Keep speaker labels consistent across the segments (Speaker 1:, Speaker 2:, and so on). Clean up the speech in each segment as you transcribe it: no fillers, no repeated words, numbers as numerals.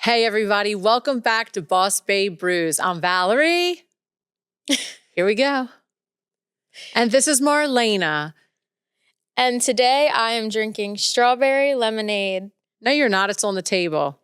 Speaker 1: Hey, everybody. Welcome back to Babe Brews. I'm Valerie. Here we go. And this is Marlena.
Speaker 2: And today I am drinking strawberry lemonade.
Speaker 1: No, you're not. It's on the table.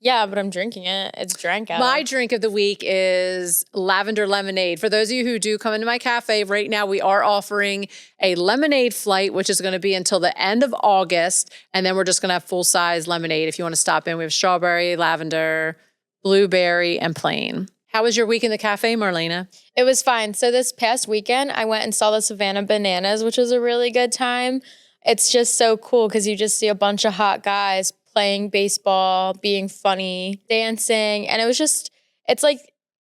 Speaker 2: Yeah, but I'm drinking it. It's drank out.
Speaker 1: My drink of the week is lavender lemonade. For those of you who do come into my cafe, right now we are offering a lemonade flight, which is going to be until the end of August. And then we're just going to have full-size lemonade. If you want to stop in, we have strawberry, lavender, blueberry, and plain. How was your week in the cafe, Marlena?
Speaker 2: It was fine. So this past weekend, I went and saw the Savannah Bananas, which was a really good time. It's just so cool because you just see a bunch of hot guys playing baseball, being funny, dancing. And it was just, it's like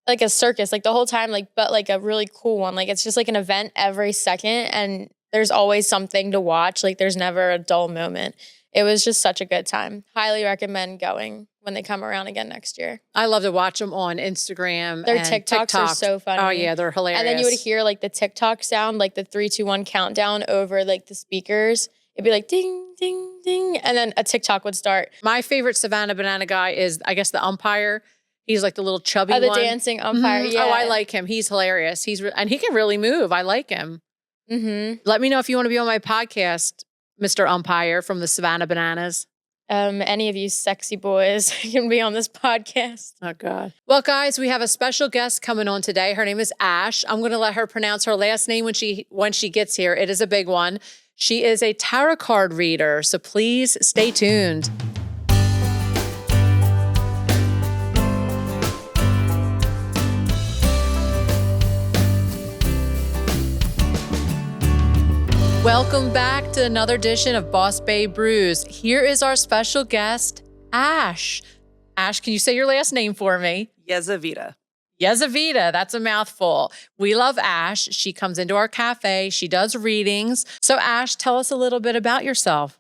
Speaker 2: a circus, like the whole time, but a really cool one. Like it's just like an event every second and there's always something to watch. Like there's never a dull moment. It was just such a good time. Highly recommend going when they come around again next year.
Speaker 1: I love to watch them on Instagram.
Speaker 2: Their TikToks are so funny.
Speaker 1: Oh yeah, they're hilarious.
Speaker 2: And then you would hear like the TikTok sound, like the 3, 2, 1 countdown over like the speakers. It'd be like ding, ding, ding. And then a TikTok would start.
Speaker 1: My favorite Savannah Banana guy is, I guess, the umpire. He's like the little chubby one.
Speaker 2: Oh, the dancing umpire, yeah.
Speaker 1: Oh, I like him. He's hilarious. And he can really move. I like him.
Speaker 2: Mm-hmm.
Speaker 1: Let me know if you want to be on my podcast, Mr. Umpire from the Savannah Bananas.
Speaker 2: Any of you sexy boys can be on this podcast.
Speaker 1: Oh, God. Well, guys, we have a special guest coming on today. Her name is Ash. I'm going to let her pronounce her last name when she gets here. It is a big one. She is a tarot card reader, so please stay tuned. Welcome back to another edition of Babe Brews. Here is our special guest, Ash. Ash, can you say your last name for me?
Speaker 3: Yezuita.
Speaker 1: Yezuita, that's a mouthful. We love Ash. She comes into our cafe. She does readings. So Ash, tell us a little bit about yourself.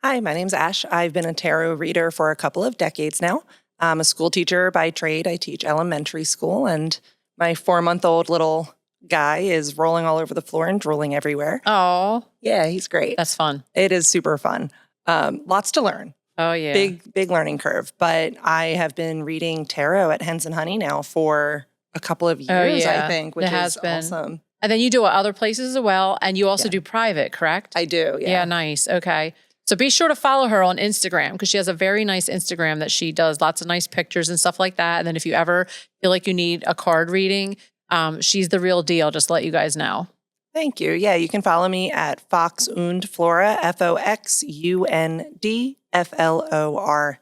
Speaker 3: Hi, my name's Ash. I've been a tarot reader for a couple of decades now. I'm a school teacher by trade. I teach elementary school, and my 4-month-old little guy is rolling all over the floor and drooling everywhere.
Speaker 1: Oh.
Speaker 3: Yeah, he's great.
Speaker 1: That's fun.
Speaker 3: It is super fun. Lots to learn.
Speaker 1: Oh, yeah.
Speaker 3: Big learning curve. But I have been reading tarot at Hens Honey now for a couple of years, I think, which is awesome.
Speaker 1: And then you do it other places as well. And you also do private, correct?
Speaker 3: I do, yeah.
Speaker 1: Yeah, nice. Okay. So be sure to follow her on Instagram because she has a very nice Instagram that she does lots of nice pictures and stuff like that. And then if you ever feel like you need a card reading, she's the real deal, just to let you guys know.
Speaker 3: Thank you. Yeah, you can follow me at Fox und Flora, FoxUndFlora.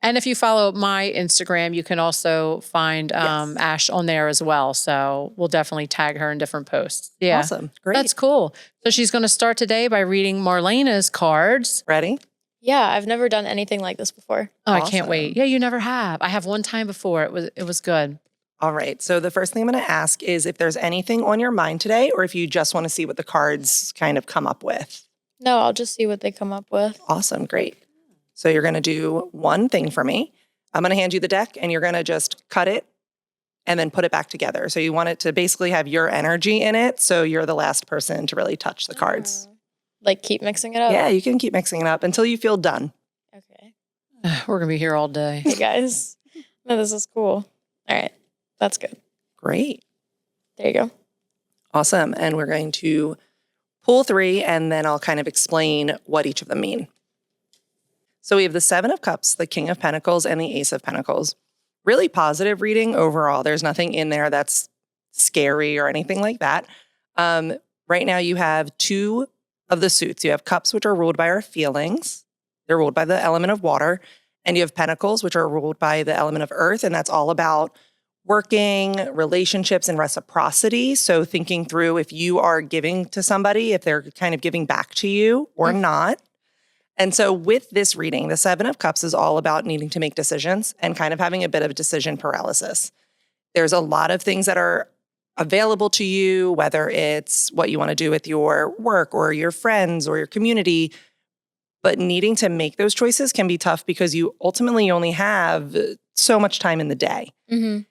Speaker 1: And if you follow my Instagram, you can also find Ash on there as well. So we'll definitely tag her in different posts. Yeah.
Speaker 3: Awesome. Great.
Speaker 1: That's cool. So she's going to start today by reading Marlena's cards.
Speaker 3: Ready?
Speaker 2: Yeah, I've never done anything like this before.
Speaker 1: Oh, awesome. I can't wait. Yeah, you never have. I have one time before. It was good.
Speaker 3: All right. So the first thing I'm going to ask is if there's anything on your mind today or if you just want to see what the cards kind of come up with.
Speaker 2: No, I'll just see what they come up with.
Speaker 3: Awesome. Great. So you're going to do one thing for me. I'm going to hand you the deck and you're going to just cut it and then put it back together. So you want it to basically have your energy in it. So you're the last person to really touch the cards.
Speaker 2: Like keep mixing it up?
Speaker 3: Yeah, you can keep mixing it up until you feel done.
Speaker 2: Okay.
Speaker 1: We're going to be here all day.
Speaker 2: Hey, guys. No, this is cool. All right. That's good.
Speaker 3: Great.
Speaker 2: There you go.
Speaker 3: Awesome. And we're going to pull 3, and then I'll kind of explain what each of them mean. So we have the 7 of Cups, the King of Pentacles, and the Ace of Pentacles. Really positive reading overall. There's nothing in there that's scary or anything like that. Right now you have 2 of the suits. You have Cups, which are ruled by our feelings. They're ruled by the element of water. And you have Pentacles, which are ruled by the element of earth. And that's all about working, relationships, and reciprocity. So thinking through if you are giving to somebody, if they're kind of giving back to you or not. And so with this reading, the 7 of Cups is all about needing to make decisions and kind of having a bit of decision paralysis. There's a lot of things that are available to you, whether it's what you want to do with your work or your friends or your community, but needing to make those choices can be tough because you ultimately only have so much time in the day.
Speaker 2: Mm-hmm.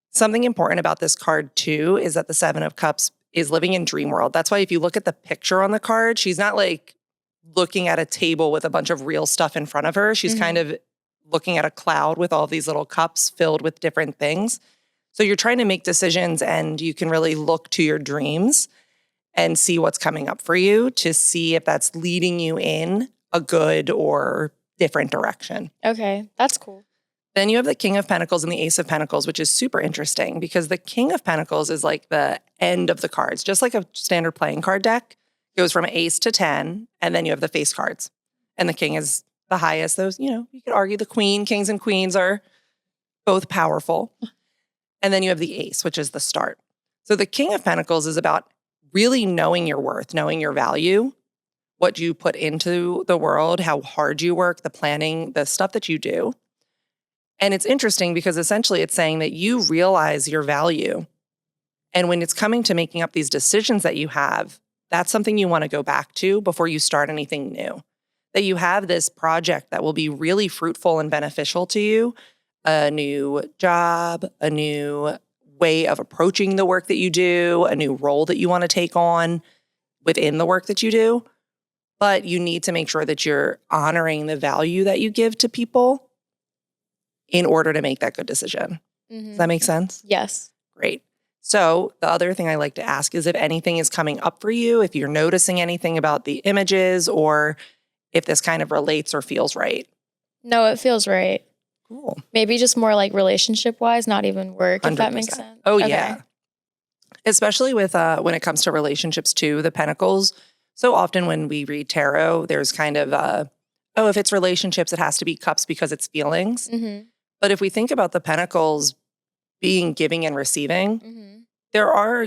Speaker 3: Something important about this card, too, is that the 7 of Cups is living in dream world. That's why if you look at the picture on the card, she's not like looking at a table with a bunch of real stuff in front of her. She's kind of looking at a cloud with all these little cups filled with different things. So you're trying to make decisions, and you can really look to your dreams and see what's coming up for you to see if that's leading you in a good or different direction.
Speaker 2: Okay, that's cool.
Speaker 3: Then you have the King of Pentacles and the Ace of Pentacles, which is super interesting because the King of Pentacles is like the end of the cards, just like a standard playing card deck. It goes from ace to 10, and then you have the face cards. And the king is the highest. Those, you could argue the queen, kings and queens are both powerful. And then you have the ace, which is the start. So the King of Pentacles is about really knowing your worth, knowing your value, what you put into the world, how hard you work, the planning, the stuff that you do. And it's interesting because essentially it's saying that you realize your value. And when it's coming to making up these decisions that you have, that's something you want to go back to before you start anything new. That you have this project that will be really fruitful and beneficial to you, a new job, a new way of approaching the work that you do, a new role that you want to take on within the work that you do. But you need to make sure that you're honoring the value that you give to people in order to make that good decision.
Speaker 2: Mm-hmm.
Speaker 3: Does that make sense?
Speaker 2: Yes.
Speaker 3: Great. So the other thing I like to ask is if anything is coming up for you, if you're noticing anything about the images, or if this kind of relates or feels right.
Speaker 2: No, it feels right.
Speaker 3: Cool.
Speaker 2: Maybe just more like relationship-wise, not even work, if that
Speaker 3: 100%.
Speaker 2: makes sense.
Speaker 3: Oh,
Speaker 2: Okay.
Speaker 3: yeah. Especially with when it comes to relationships too, the pentacles. So often when we read tarot, there's kind of, if it's relationships, it has to be cups because it's feelings.
Speaker 2: Mm-hmm.
Speaker 3: But if we think about the pentacles being giving and receiving,
Speaker 2: Mm-hmm.
Speaker 3: there are,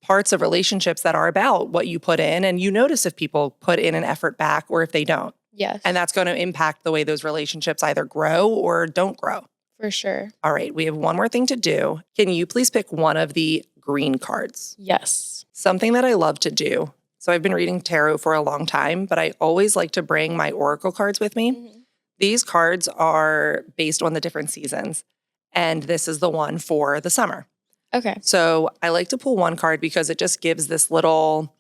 Speaker 3: parts of relationships that are about what you put in, and you notice if people put in an effort back or if they don't.
Speaker 2: Yes.
Speaker 3: And that's going to impact the way those relationships either grow or don't grow.
Speaker 2: For sure.
Speaker 3: All right, we have one more thing to do. Can you please pick one of the green cards?
Speaker 2: Yes.
Speaker 3: Something that I love to do. So I've been reading tarot for a long time, but I always like to bring my oracle cards with me.
Speaker 2: Mm-hmm.
Speaker 3: These cards are based on the different seasons, and this is the one for the summer.
Speaker 2: Okay.
Speaker 3: So I like to pull one card because it just gives this little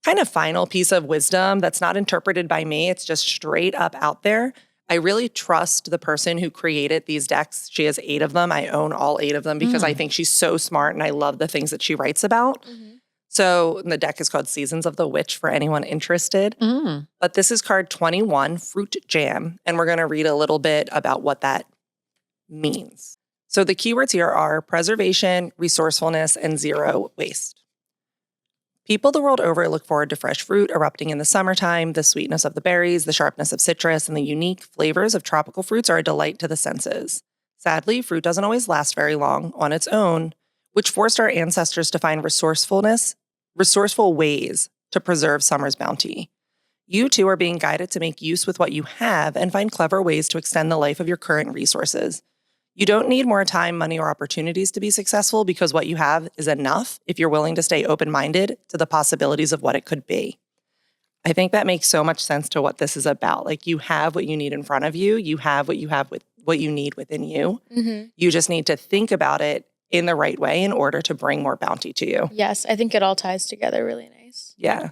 Speaker 3: kind of final piece of wisdom that's not interpreted by me. It's just straight up out there. I really trust the person who created these decks. She has 8 of them. I own all 8 of them because I think she's so smart and I love the things that she writes about.
Speaker 2: Mm-hmm.
Speaker 3: So the deck is called Seasons of the Witch for anyone interested.
Speaker 1: Mm.
Speaker 3: But this is card 21, Fruit Jam. And we're going to read a little bit about what that means. So the keywords here are preservation, resourcefulness, and zero waste. People the world over look forward to fresh fruit erupting in the summertime. The sweetness of the berries, the sharpness of citrus, and the unique flavors of tropical fruits are a delight to the senses. Sadly, fruit doesn't always last very long on its own, which forced our ancestors to find resourceful ways to preserve summer's bounty. You too are being guided to make use with what you have and find clever ways to extend the life of your current resources. You don't need more time, money, or opportunities to be successful because what you have is enough if you're willing to stay open-minded to the possibilities of what it could be. I think that makes so much sense to what this is about. Like, you have what you need in front of you. You have what you need within you.
Speaker 2: Mm-hmm.
Speaker 3: You just need to think about it in the right way in order to bring more bounty to you.
Speaker 2: Yes, I think it all ties together really nice.
Speaker 3: Yeah.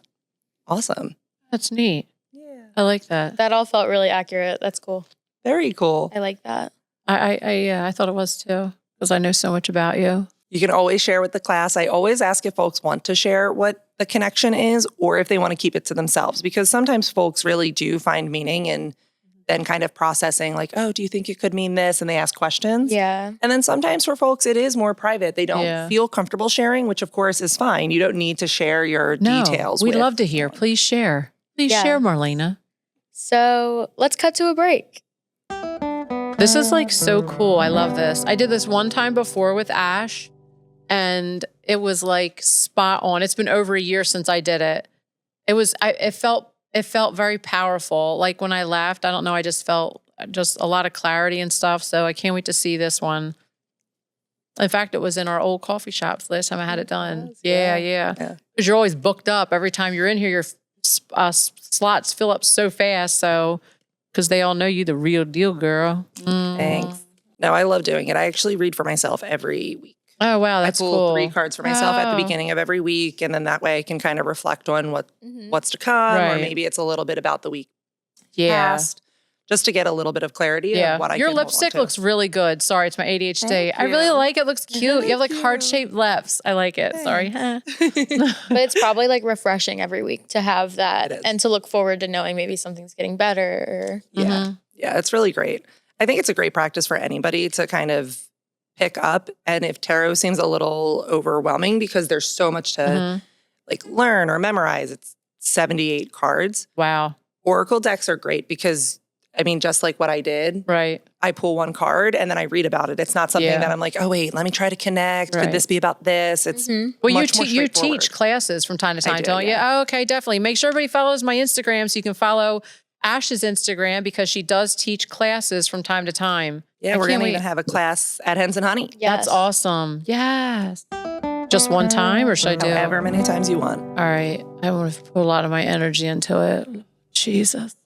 Speaker 3: Awesome.
Speaker 1: That's neat.
Speaker 3: Yeah.
Speaker 1: I like that.
Speaker 2: That all felt really accurate. That's cool.
Speaker 3: Very cool.
Speaker 2: I like that.
Speaker 1: I thought it was too, because I know so much about you.
Speaker 3: You can always share with the class. I always ask if folks want to share what the connection is or if they want to keep it to themselves, because sometimes folks really do find meaning in then kind of processing like, oh, do you think it could mean this? And they ask questions.
Speaker 2: Yeah.
Speaker 3: And then sometimes for folks, it is more private. They don't feel comfortable sharing, which of course is fine. You don't need to share your details.
Speaker 1: We'd
Speaker 3: with
Speaker 1: love to hear.
Speaker 3: someone.
Speaker 1: Please share. Please share, Marlena.
Speaker 2: So let's cut to a break.
Speaker 1: This is like so cool. I love this. I did this one time before with Ash, and it was like spot on. It's been over a year since I did it. It felt very powerful. Like when I left, I don't know, I just felt just a lot of clarity and stuff. So I can't wait to see this one. In fact, it was in our old coffee shops last time I had it done. Yeah. Because you're always booked up. Every time you're in here, your slots fill up so fast. So, because they all know you the real deal, girl. Mm.
Speaker 3: Thanks. No, I love doing it. I actually read for myself every week.
Speaker 1: Oh, wow. That's
Speaker 3: I pull
Speaker 1: cool.
Speaker 3: 3 cards for myself at the beginning of every week. And then that way I can kind of reflect on what's to come. Or
Speaker 1: Right.
Speaker 3: maybe it's a little bit about the week
Speaker 1: Yeah.
Speaker 3: past. just to get a little bit of clarity
Speaker 1: Yeah.
Speaker 3: of what I
Speaker 1: Your
Speaker 3: can hold on
Speaker 1: lipstick
Speaker 3: to.
Speaker 1: looks really good. Sorry, it's my ADHD.
Speaker 3: Thank
Speaker 1: I really
Speaker 3: you.
Speaker 1: like it. It looks cute. You have like heart-shaped lips. I like it. Sorry.
Speaker 2: But it's probably like refreshing every week to have that and to look forward to knowing maybe something's getting better.
Speaker 3: Yeah. Yeah, it's really great. I think it's a great practice for anybody to kind of pick up. And if tarot seems a little overwhelming because there's so much to like learn or memorize, it's 78 cards.
Speaker 1: Wow.
Speaker 3: Oracle decks are great because, I mean, just like what I did,
Speaker 1: Right.
Speaker 3: I pull one card and then I read about it. It's not something that I'm like, oh, wait, let me try to connect.
Speaker 1: Right.
Speaker 3: Could this be about this? It's
Speaker 1: Well,
Speaker 3: much more
Speaker 1: you
Speaker 3: straightforward.
Speaker 1: teach classes from time to
Speaker 3: I
Speaker 1: time,
Speaker 3: do,
Speaker 1: don't you?
Speaker 3: yeah.
Speaker 1: Oh, okay, definitely. Make sure everybody follows my Instagram so you can follow Ash's Instagram because she does teach classes from time to time.
Speaker 3: Yeah,
Speaker 1: I
Speaker 3: we're
Speaker 1: can't
Speaker 3: going to
Speaker 1: wait.
Speaker 3: even have a class at Hens and Honey.
Speaker 2: Yes.
Speaker 1: That's awesome. Yes. Just one time or should I do?
Speaker 3: However many times you want.
Speaker 1: All right. I want to put a lot of my energy into it. Jesus.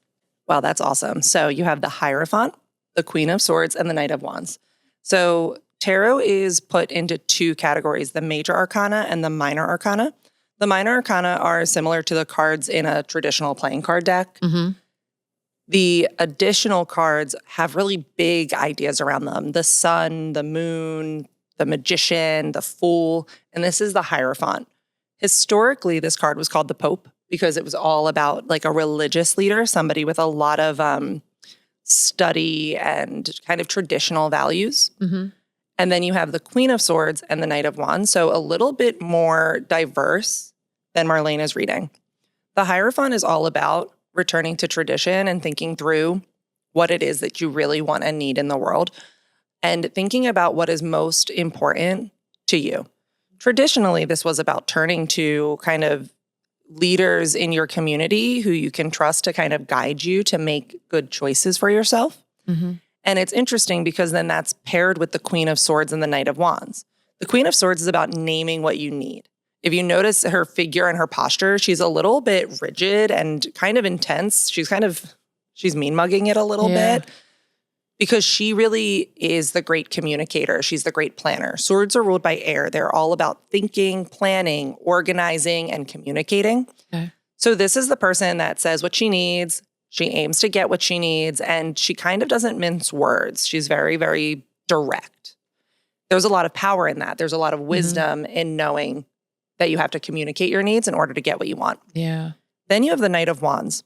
Speaker 3: Wow, that's awesome. So you have the Hierophant, the Queen of Swords, and the Knight of Wands. So tarot is put into two categories, the Major Arcana and the Minor Arcana. The Minor Arcana are similar to the cards in a traditional playing card deck. The additional cards have really big ideas around them. The sun, the moon, the magician, the fool, and this is the Hierophant. Historically, this card was called the Pope because it was all about like a religious leader, somebody with a lot of study and kind of traditional values. And then you have the Queen of Swords and the Knight of Wands. So a little bit more diverse than Marlena's reading. The Hierophant is all about returning to tradition and thinking through what it is that you really want and need in the world and thinking about what is most important to you. Traditionally, this was about turning to kind of leaders in your community who you can trust to kind of guide you to make good choices for yourself. And it's interesting because then that's paired with the Queen of Swords and the Knight of Wands. The Queen of Swords is about naming what you need. If you notice her figure and her posture, she's a little bit rigid and kind of intense. She's mean-mugging it a little bit because she really is the great communicator. She's the great planner. Swords are ruled by air. They're all about thinking, planning, organizing, and communicating.
Speaker 1: Okay.
Speaker 3: So this is the person that says what she needs. She aims to get what she needs, and she kind of doesn't mince words. She's very, very direct. There's a lot of power in that. There's a lot of wisdom in knowing that you have to communicate your needs in order to get what you want.
Speaker 1: Yeah.
Speaker 3: Then you have the Knight of Wands.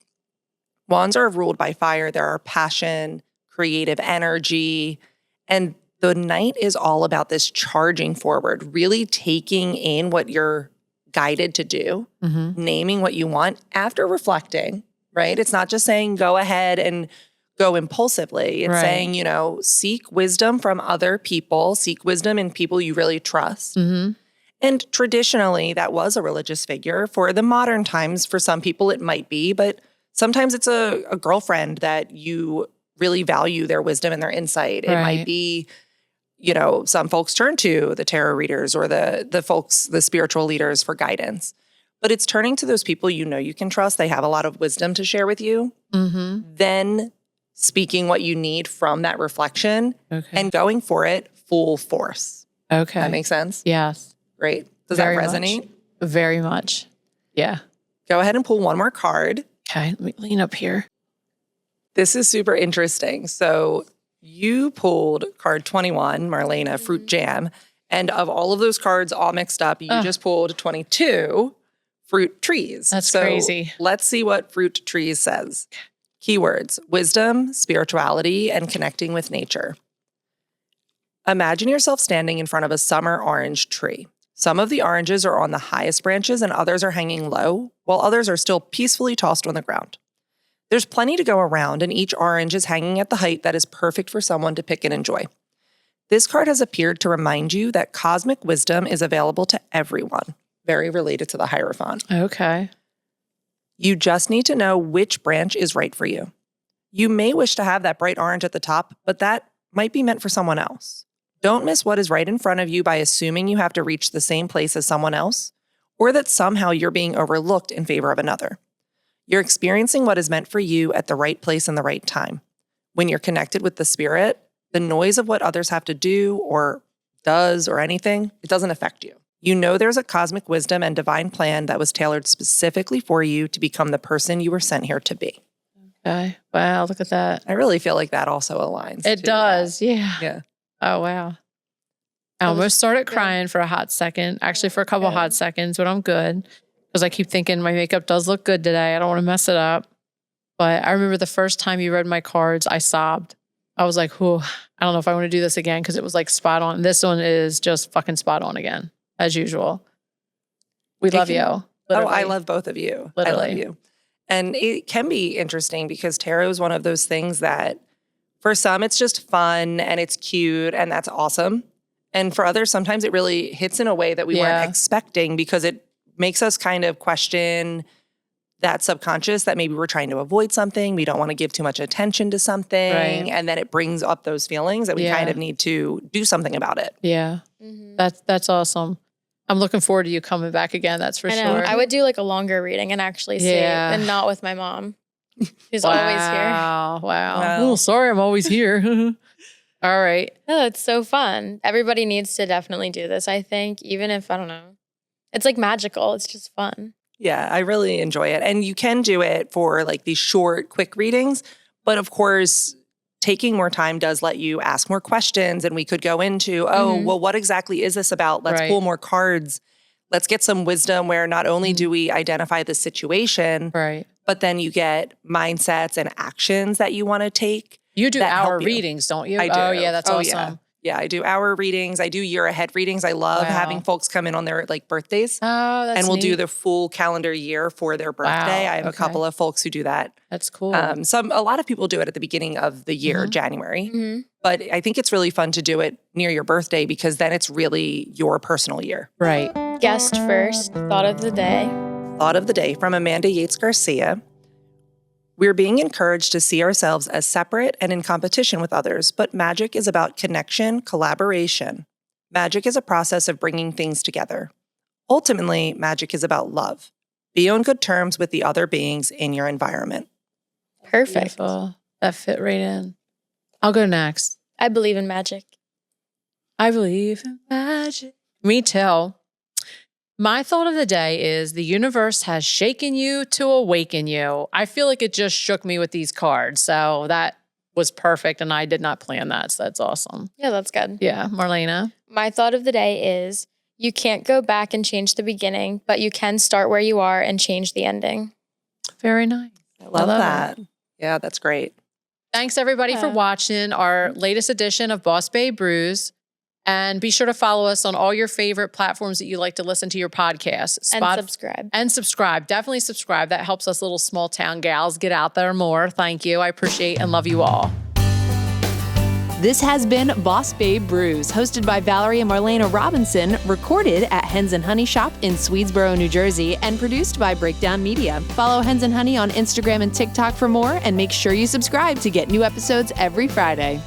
Speaker 3: Wands are ruled by fire. There are passion, creative energy, and the Knight is all about this charging forward, really taking in what you're guided to do, naming what you want after reflecting, right? It's not just saying go ahead and go impulsively. It's saying, you know, seek wisdom from other people, seek wisdom in people you really trust. And traditionally, that was a religious figure. For the modern times, for some people, it might be, but sometimes it's a girlfriend that you really value their wisdom and their insight. It might be, you know, some folks turn to the tarot readers or the spiritual leaders for guidance. But it's turning to those people you know you can trust. They have a lot of wisdom to share with you. Then speaking what you need from that reflection and going for it full force.
Speaker 1: Okay.
Speaker 3: That makes sense?
Speaker 1: Yes.
Speaker 3: Great. Does
Speaker 1: Very
Speaker 3: that resonate?
Speaker 1: much. Very much. Yeah.
Speaker 3: Go ahead and pull one more card.
Speaker 1: Okay. Let me lean up here.
Speaker 3: This is super interesting. So you pulled card 21, Marlena, Fruit Jam. And of all of those cards all mixed up, you just pulled 22, Fruit Trees.
Speaker 1: That's crazy.
Speaker 3: Let's see what Fruit Trees says. Keywords: wisdom, spirituality, and connecting with nature. Imagine yourself standing in front of a summer orange tree. Some of the oranges are on the highest branches and others are hanging low, while others are still peacefully tossed on the ground. There's plenty to go around, and each orange is hanging at the height that is perfect for someone to pick and enjoy. This card has appeared to remind you that cosmic wisdom is available to everyone, very related to the Hierophant.
Speaker 1: Okay.
Speaker 3: You just need to know which branch is right for you. You may wish to have that bright orange at the top, but that might be meant for someone else. Don't miss what is right in front of you by assuming you have to reach the same place as someone else, or that somehow you're being overlooked in favor of another. You're experiencing what is meant for you at the right place and the right time. When you're connected with the spirit, the noise of what others have to do or does or anything, it doesn't affect you. You know there's a cosmic wisdom and divine plan that was tailored specifically for you to become the person you were sent here to be.
Speaker 1: Okay. Wow, look at that.
Speaker 3: I really feel like that also aligns.
Speaker 1: It
Speaker 3: to
Speaker 1: does.
Speaker 3: that.
Speaker 1: Yeah.
Speaker 3: Yeah.
Speaker 1: Oh, wow. I almost started crying for a hot second, actually for a couple hot seconds, but I'm good because I keep thinking my makeup does look good today. I don't want to mess it up. But I remember the first time you read my cards, I sobbed. I was like, whew, I don't know if I want to do this again because it was like spot on. This one is just fucking spot on again, as usual. We love you.
Speaker 3: Oh,
Speaker 1: Literally.
Speaker 3: I love both of you.
Speaker 1: Literally.
Speaker 3: I love you. And it can be interesting because tarot is one of those things that for some, it's just fun and it's cute and that's awesome. And for others, sometimes it really hits in a way that we weren't expecting because it makes us kind of question that subconscious that maybe we're trying to avoid something. We don't want to give too much attention to something.
Speaker 1: Right.
Speaker 3: And then it brings up those feelings that we kind of need to do something about it.
Speaker 1: Yeah. Mm-hmm. That's awesome. I'm looking forward to you coming back again. That's for sure.
Speaker 2: I would do like a longer reading and actually see it and not with my mom. She's always here.
Speaker 1: Wow. Oh, sorry, I'm always here. All right.
Speaker 2: Oh, it's so fun. Everybody needs to definitely do this, I think, even if, I don't know. It's like magical. It's just fun.
Speaker 3: Yeah, I really enjoy it. And you can do it for like these short, quick readings. But of course, taking more time does let you ask more questions. And we could go into, well, what exactly is this about? Let's pull more cards. Let's get some wisdom where not only do we identify the situation, but then you get mindsets and actions that you want to take.
Speaker 1: You do hour readings, don't you?
Speaker 3: I do.
Speaker 1: Oh, yeah, that's awesome.
Speaker 3: Yeah, I do hour readings. I do year ahead readings. I love having folks come in on their like birthdays.
Speaker 1: Oh, that's
Speaker 3: And we'll
Speaker 1: neat.
Speaker 3: do the full calendar year for their birthday. I have a couple of folks who do that.
Speaker 1: That's cool.
Speaker 3: A lot of people do it at the beginning of the year, January. But I think it's really fun to do it near your birthday because then it's really your personal year.
Speaker 1: Right.
Speaker 2: Guest first, thought of the day.
Speaker 3: Thought of the day from Amanda Yates Garcia. We're being encouraged to see ourselves as separate and in competition with others, but magic is about connection, collaboration. Magic is a process of bringing things together. Ultimately, magic is about love. Be on good terms with the other beings in your environment.
Speaker 2: Perfect.
Speaker 1: Beautiful. That fit right in. I'll go next.
Speaker 2: I believe in magic.
Speaker 1: I believe in magic. Me too. My thought of the day is the universe has shaken you to awaken you. I feel like it just shook me with these cards. So that was perfect. And I did not plan that. So that's awesome.
Speaker 2: Yeah, that's good.
Speaker 1: Yeah. Marlena.
Speaker 2: My thought of the day is you can't go back and change the beginning, but you can start where you are and change the ending.
Speaker 1: Very nice.
Speaker 3: I love that. Yeah, that's great.
Speaker 1: Thanks everybody for watching our latest edition of Boss Babe Brews. And be sure to follow us on all your favorite platforms that you like to listen to your podcast.
Speaker 2: And
Speaker 1: subscribe. Definitely subscribe. That helps us little small town gals get out there more. Thank you. I appreciate and love you all.
Speaker 4: This has been Boss Babe Brews, hosted by Valerie and Marlena Robinson, recorded at Hens Honey Shoppe in Swedesboro, New Jersey, and produced by Breakdown Media. Follow Hens Honey on Instagram and TikTok for more, and make sure you subscribe to get new episodes every Friday.